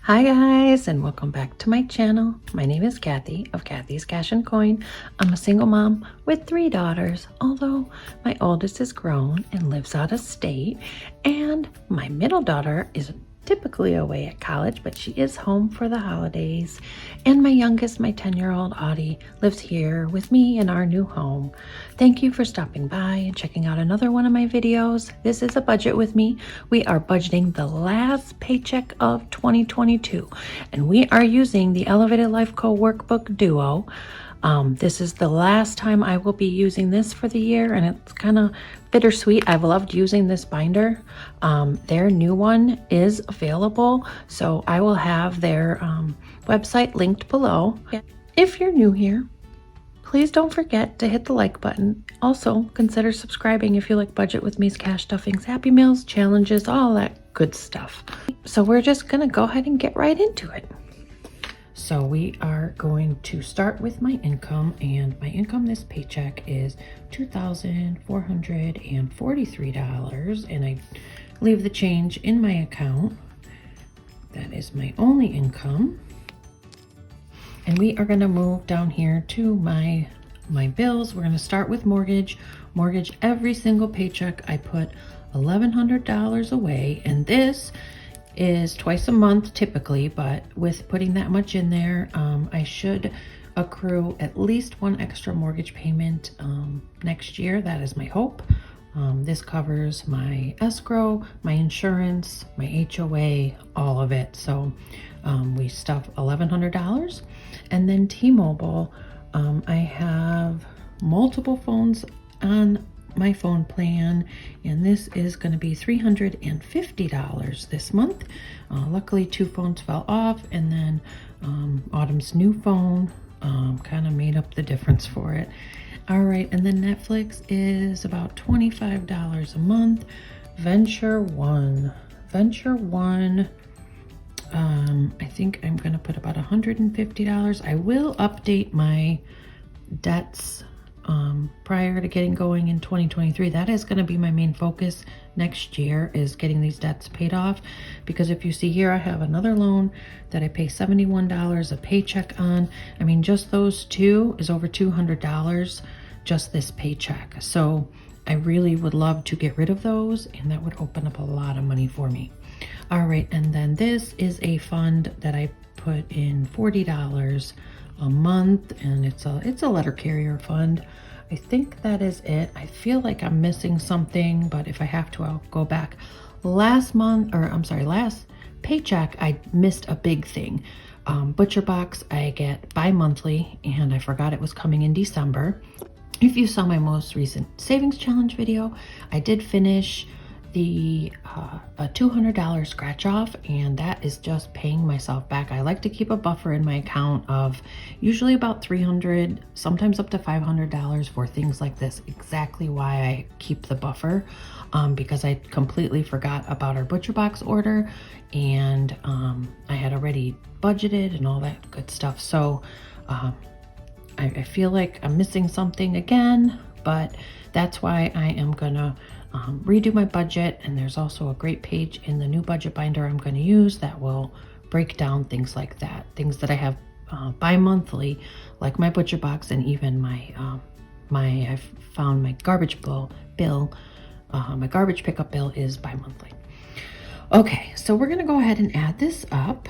Hi guys, and welcome back to my channel. My name is Cathy of Cathy's Cash and Coin. I'm a single mom with 3 daughters, although my oldest is grown and lives out of state, and my middle daughter is typically away at college, but she is home for the holidays. And my youngest, my 10-year-old Audie, lives here with me in our new home. Thank you for stopping by and checking out another one of my videos. This is a budget with me. We are budgeting the last paycheck of 2022, and we are using the Elevated Life Co Workbook Duo. This is the last time I will be using this for the year, and it's kind of bittersweet. I've loved using this binder. Their new one is available, so I will have their website linked below. If you're new here, please don't forget to hit the like button. Also, consider subscribing if you like Budget with Me's cash stuffings, Happy Meals, challenges, all that good stuff. So we're just gonna go ahead and get right into it. So we are going to start with my income, and my income this paycheck is $2,443, and I leave the change in my account. That is my only income. And we are going to move down here to my bills. We're going to start with mortgage. Mortgage, every single paycheck I put $1,100 away, and this is twice a month typically, but with putting that much in there, I should accrue at least one extra mortgage payment next year. That is my hope. This covers my escrow, my insurance, my HOA, all of it. So we stuff $1,100. And then T-Mobile, I have multiple phones on my phone plan, and this is going to be $350 this month. Luckily 2 phones fell off, and then Autumn's new phone kind of made up the difference for it. All right, and then Netflix is about $25 a month. Venture One, I think I'm going to put about $150. I will update my debts prior to getting going in 2023. That is going to be my main focus next year, is getting these debts paid off, because if you see here, I have another loan that I pay $71 a paycheck on. I mean, just those two is over $200 just this paycheck. So I really would love to get rid of those, and that would open up a lot of money for me. All right, and then this is a fund that I put in $40 a month, and it's a letter carrier fund. I think that is it. I feel like I'm missing something, but if I have to, I'll go back. Last paycheck, I missed a big thing. ButcherBox, I get bi-monthly, and I forgot it was coming in December. If you saw my most recent savings challenge video, I did finish the a $200 scratch off, and that is just paying myself back. I like to keep a buffer in my account of usually about $300, sometimes up to $500 for things like this. Exactly why I keep the buffer, because I completely forgot about our ButcherBox order, and I had already budgeted and all that good stuff. So I feel like I'm missing something again, but that's why I am gonna redo my budget. And there's also a great page in the new budget binder I'm going to use that will break down things like that, things that I have bi-monthly, like my ButcherBox, and even my I've found my garbage bill, my garbage pickup bill is bi-monthly. Okay, so we're going to go ahead and add this up.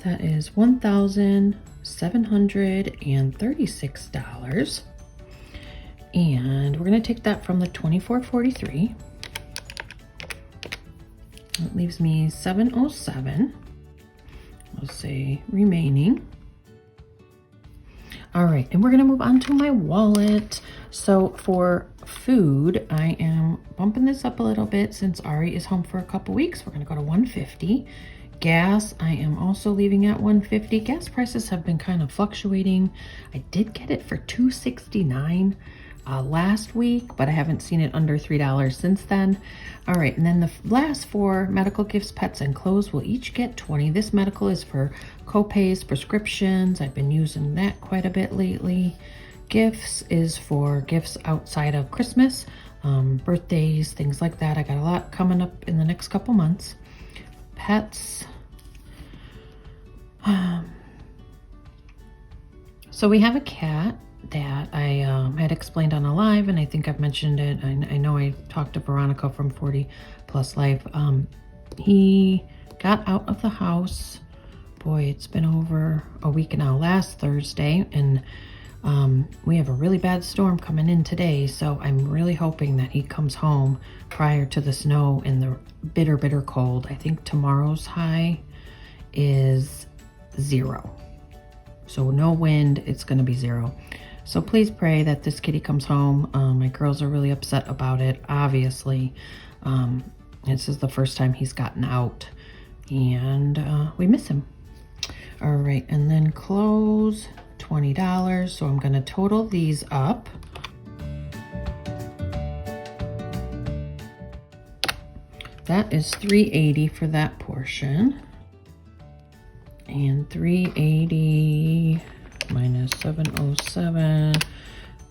That is $1,736, and we're going to take that from the $2,443. That leaves me $707. I'll say remaining. All right, and we're going to move on to my wallet. So for food, I am bumping this up a little bit since Ari is home for a couple weeks. We're going to go to $150. Gas, I am also leaving at $150. Gas prices have been kind of fluctuating. I did get it for $2.69 last week, but I haven't seen it under $3 since then. All right, and then the last 4, medical, gifts, pets, and clothes, will each get $20. This medical is for co-pays, prescriptions. I've been using that quite a bit lately. gifts is for gifts outside of Christmas, birthdays, things like that. I got a lot coming up in the next couple months. Pets. So we have a cat that I had explained on a live, and I think I've mentioned it. I know I talked to Veronica from 40 Plus Life. He got out of the house. Boy, it's been over a week now, last Thursday, and we have a really bad storm coming in today, so I'm really hoping that he comes home prior to the snow and the bitter, bitter cold. I think tomorrow's high is 0. So no wind, it's gonna be 0. So please pray that this kitty comes home. My girls are really upset about it, obviously. This is the first time he's gotten out, and we miss him. All right, and then clothes, $20. So I'm gonna total these up. That is $380 for that portion. And $380 minus $707.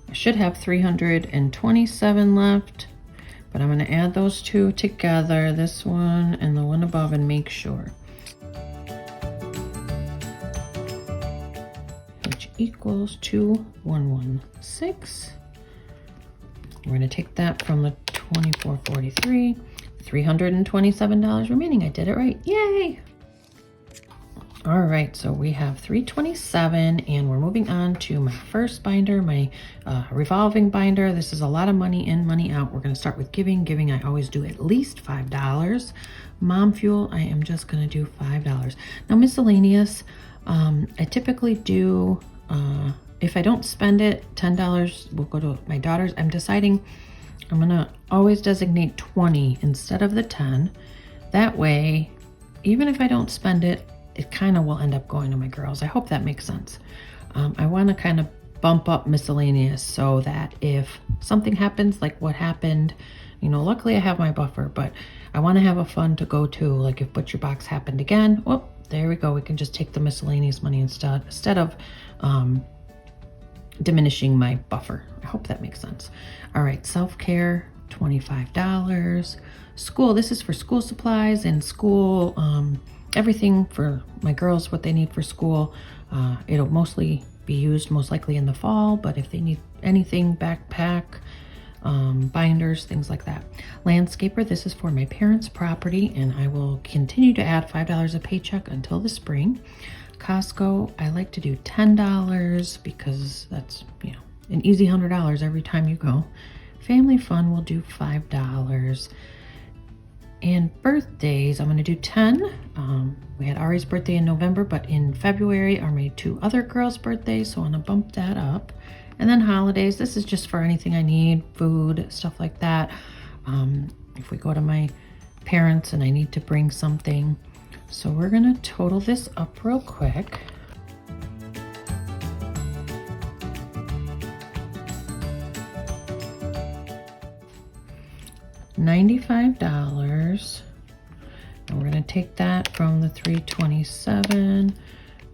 I should have $327 left, but I'm gonna add those two together, this one and the one above, and make sure. Which equals 2116. We're gonna take that from the $24.43, $327 remaining. I did it right, yay! All right, so we have $327, and we're moving on to my first binder, my revolving binder. This is a lot of money in, money out. We're gonna start with giving. Giving, I always do at least $5. Mom fuel, I am just gonna do $5. Now miscellaneous, I typically do, if I don't spend it, $10 will go to my daughters. I'm deciding I'm gonna always designate 20 instead of the 10. That way, even if I don't spend it, it kind of will end up going to my girls. I hope that makes sense. I want to kind of bump up miscellaneous so that if something happens like what happened, you know, luckily I have my buffer, but I want to have a fund to go to, like if ButcherBox happened again, well, there we go. We can just take the miscellaneous money instead of diminishing my buffer. I hope that makes sense. All right, self-care, $25. School, this is for school supplies and school, everything for my girls, what they need for school. It'll mostly be used most likely in the fall, but if they need anything, backpack, binders, things like that. Landscaper, this is for my parents' property, and I will continue to add $5 a paycheck until the spring. Costco, I like to do $10 because that's, you know, an easy $100 every time you go. Family fun will do $5. And birthdays, I'm gonna do 10. We had Ari's birthday in November, but in February are my 2 other girls' birthdays, so I'm gonna bump that up. And then holidays, this is just for anything I need, food, stuff like that. If we go to my parents and I need to bring something. So we're gonna total this up real quick. $95, and we're going to take that from the $327,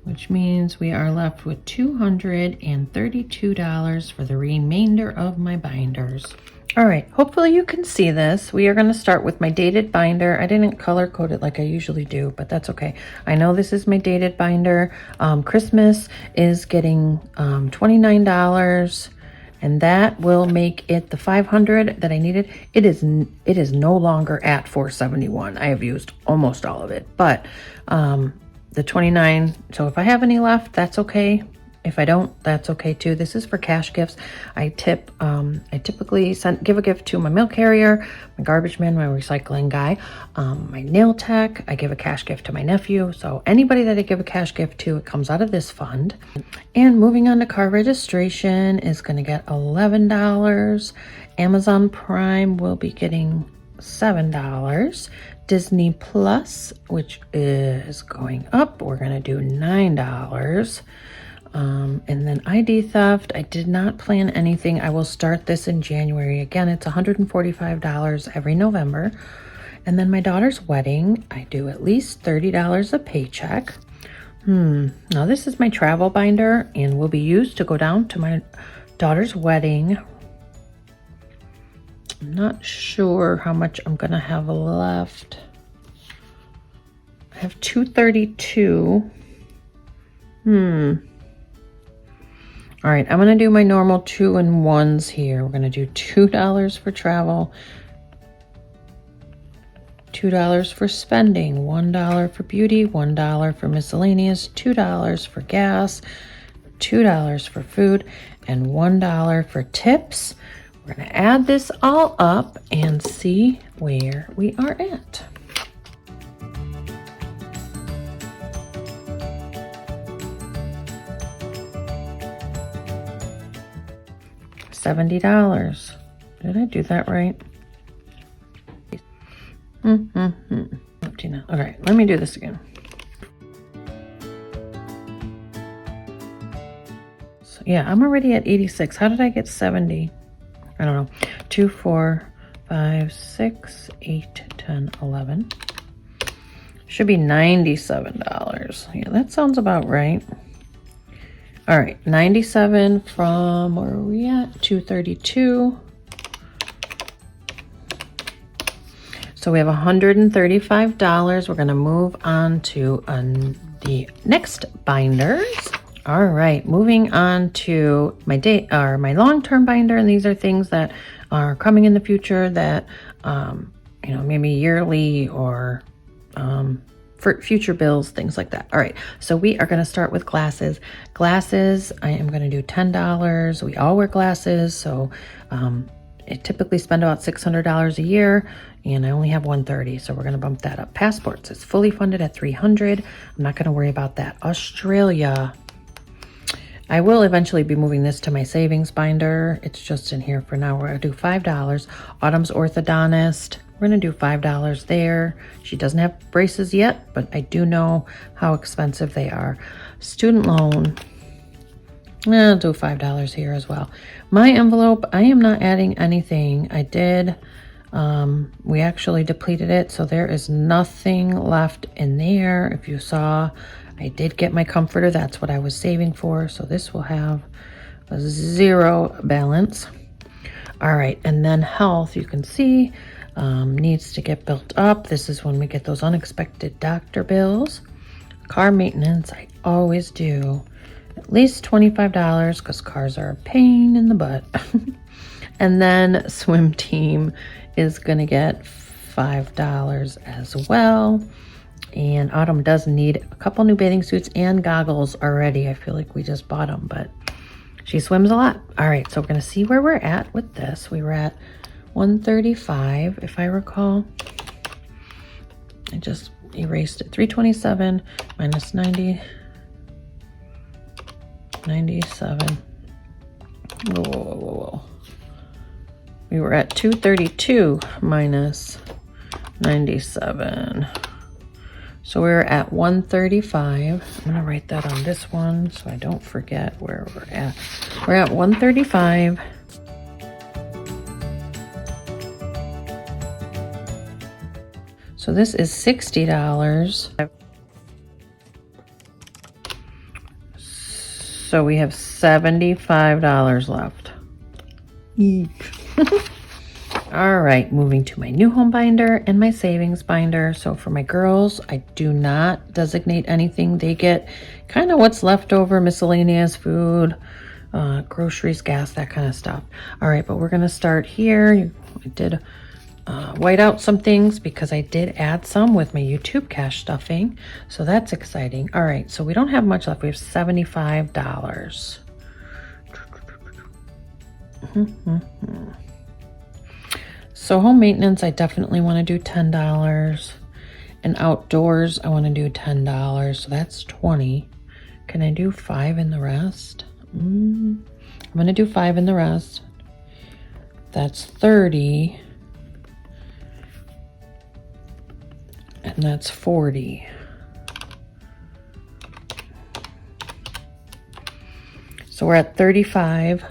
which means we are left with $232 for the remainder of my binders. All right, hopefully you can see this. We are going to start with my dated binder. I didn't color code it like I usually do, but that's okay. I know this is my dated binder. Christmas is getting $29. And that will make it the 500 that I needed. It is no longer at 471. I have used almost all of it, but the 29. So if I have any left, that's okay. If I don't, that's okay too. This is for cash gifts. I typically give a gift to my mail carrier, my garbage man, my recycling guy, my nail tech. I give a cash gift to my nephew. So anybody that I give a cash gift to, it comes out of this fund. And moving on to car registration is going to get $11. Amazon Prime will be getting $7. Disney Plus, which is going up, we're going to do $9. And then ID theft, I did not plan anything. I will start this in January. Again, it's $145 every November. And then my daughter's wedding, I do at least $30 a paycheck. Now this is my travel binder and will be used to go down to my daughter's wedding. I'm not sure how much I'm gonna have left. I have $232. All right, I'm gonna do my normal 2-in-1s here. We're gonna do $2 for travel, $2 for spending, $1 for beauty, $1 for miscellaneous, $2 for gas, $2 for food, and $1 for tips. We're gonna add this all up and see where we are at. $70. Did I do that right? Okay, let me do this again. So yeah, I'm already at 86. How did I get 70? I don't know. 2, 4, 5, 6, 8, 10, 11. Should be $97. Yeah, that sounds about right. All right, 97 from, where are we at? 232. So we have $135. We're gonna move on to the next binders. All right, moving on to my my long-term binder, and these are things that are coming in the future that, you know, maybe yearly or for future bills, things like that. All right, so we are going to start with glasses. Glasses, I am going to do $10. We all wear glasses, so I typically spend about $600 a year, and I only have $130, so we're going to bump that up. Passports, it's fully funded at $300. I'm not going to worry about that. Australia, I will eventually be moving this to my savings binder. It's just in here for now. We're going to do $5. Autumn's orthodontist, we're going to do $5 there. She doesn't have braces yet, but I do know how expensive they are. Student loan, I'll do $5 here as well. My envelope, I am not adding anything. I did, we actually depleted it, so there is nothing left in there. If you saw, I did get my comforter. That's what I was saving for. So this will have a 0 balance. All right, and then health, you can see, needs to get built up. This is when we get those unexpected doctor bills. Car maintenance, I always do at least $25 because cars are a pain in the butt. And then swim team is gonna get $5 as well. And Autumn does need a couple new bathing suits and goggles already. I feel like we just bought them, but she swims a lot. All right, so we're gonna see where we're at with this. We were at 135, if I recall. I just erased it. 327 minus 90, 97. Whoa, whoa, whoa, whoa. We were at 232 minus 97. So we're at 135. I'm gonna write that on this one so I don't forget where we're at. We're at 135. So this is $60. So we have $75 left. Eek. All right, moving to my new home binder and my savings binder. So for my girls, I do not designate anything. They get kind of what's left over, miscellaneous food, groceries, gas, that kind of stuff. All right, but we're gonna start here. I did white out some things because I did add some with my YouTube cash stuffing. So that's exciting. All right, so we don't have much left. We have $75. So home maintenance, I definitely want to do $10. And outdoors, I want to do $10. So that's 20. Can I do 5 in the rest? I'm going to do 5 in the rest. That's 30. And that's 40. So we're at 35.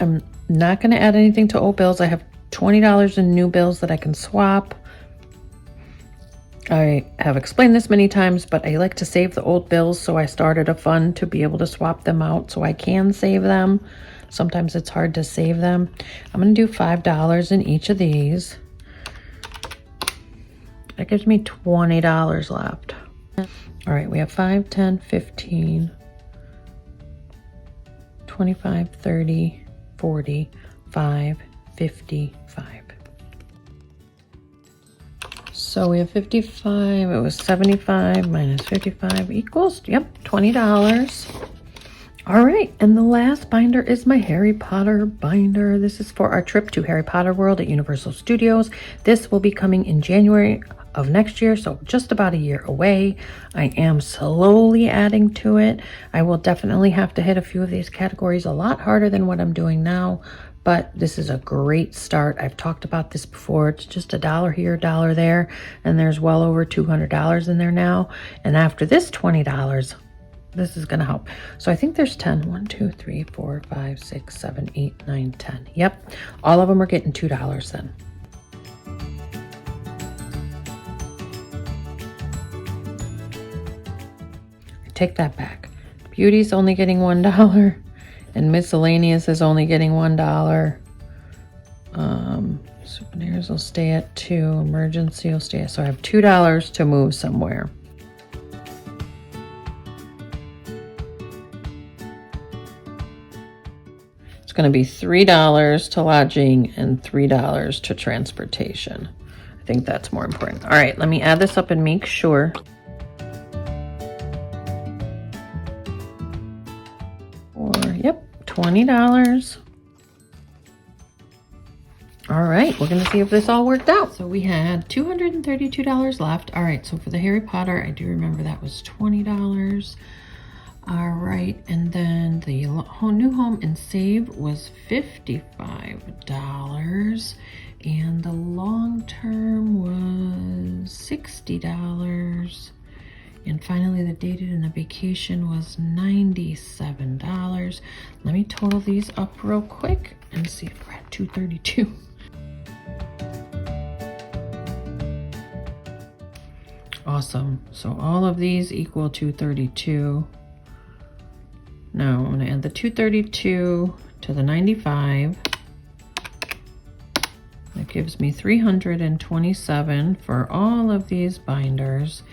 I'm not going to add anything to old bills. I have $20 in new bills that I can swap. I have explained this many times, but I like to save the old bills, so I started a fund to be able to swap them out so I can save them. Sometimes it's hard to save them. I'm going to do $5 in each of these. That gives me $20 left. All right, we have 5, 10, 15, 25, 30, 40, 5, 55. So we have 55, it was 75 minus 55 equals, yep, $20. All right, and the last binder is my Harry Potter binder. This is for our trip to Harry Potter World at Universal Studios. This will be coming in January of next year, so just about a year away. I am slowly adding to it. I will definitely have to hit a few of these categories a lot harder than what I'm doing now, but this is a great start. I've talked about this before. It's just $1 here, $1 there, and there's well over $200 in there now. And after this $20, this is going to help. So I think there's 10. 1, 2, 3, 4, 5, 6, 7, 8, 9, 10. Yep, all of them are getting $2 then. Take that back. Beauty's only getting $1 and miscellaneous is only getting $1. Souvenirs will stay at 2. Emergency will stay at, so I have $2 to move somewhere. It's going to be $3 to lodging and $3 to transportation. I think that's more important. All right, let me add this up and make sure. Yep, $20. All right, we're gonna see if this all worked out. So we had $232 left. All right, so for the Harry Potter, I do remember that was $20. All right, and then the new home and save was $55. And the long term was $60. And finally, the dated and the vacation was $97. Let me total these up real quick and see if we're at $232. Awesome. So all of these equal $232. Now I'm going to add the $232 to the $95. That gives me $327 for all of these binders.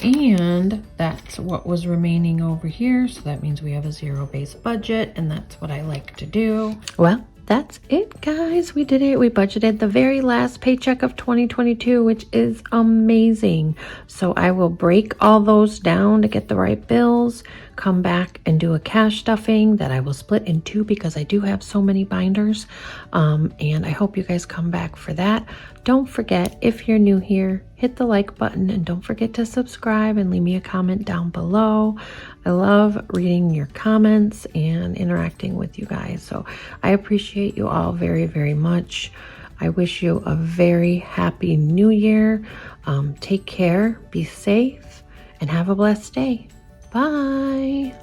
And that's what was remaining over here. So that means we have a zero-based budget, and that's what I like to do. Well, that's it, guys. We did it. We budgeted the very last paycheck of 2022, which is amazing. So I will break all those down to get the right bills, come back and do a cash stuffing that I will split in two because I do have so many binders. And I hope you guys come back for that. Don't forget, if you're new here, hit the like button and don't forget to subscribe and leave me a comment down below. I love reading your comments and interacting with you guys. So I appreciate you all very, very much. I wish you a very happy new year. Take care, be safe, and have a blessed day. Bye.